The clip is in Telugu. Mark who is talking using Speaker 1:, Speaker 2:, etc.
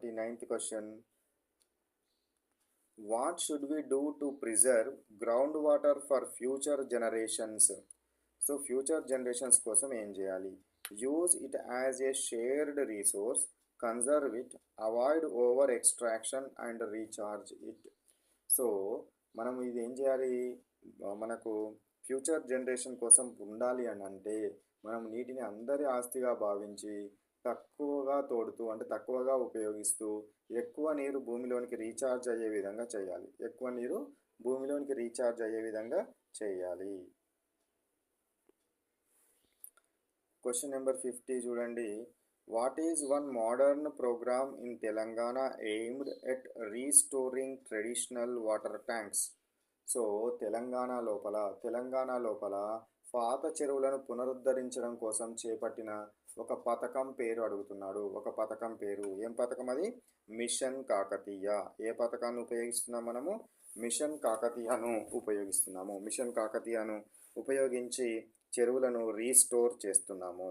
Speaker 1: 49th question. What should we do to preserve groundwater for future generations? So future generations కోసం ఏం చేయాలి? Use it as a shared resource, conserve it, avoid over extraction and recharge it. So మనం ఇది ఏం చేయాలి? మనకు ఫ్యూచర్ జనరేషన్ కోసం ఉండాలి అని అంటే మనం నీటిని అందరి ఆస్తిగా భావించి తక్కువగా తోడుతూ అంటే తక్కువగా ఉపయోగిస్తూ ఎక్కువ నీరు భూమిలోనికి రీఛార్జ్ అయ్యే విధంగా చేయాలి. ఎక్కువ నీరు భూమిలోనికి రీఛార్జ్ అయ్యే విధంగా చేయాలి. క్వశ్చన్ నెంబర్ 50 చూడండి. What is one modern programme in Telangana aimed at restoring traditional water tanks? So Telangana లోపల పాత చెరువులను పునరుద్ధరించడం కోసం చేపట్టిన ఒక పథకం పేరు అడుగుతున్నాడు. ఒక పథకం పేరు, ఏం పథకం అది? మిషన్ కాకతీయ. ఏ పథకాన్ని ఉపయోగిస్తున్నాం మనము? మిషన్ కాకతీయను ఉపయోగిస్తున్నాము. మిషన్ కాకతీయను ఉపయోగించి చెరువులను రీస్టోర్ చేస్తున్నాము.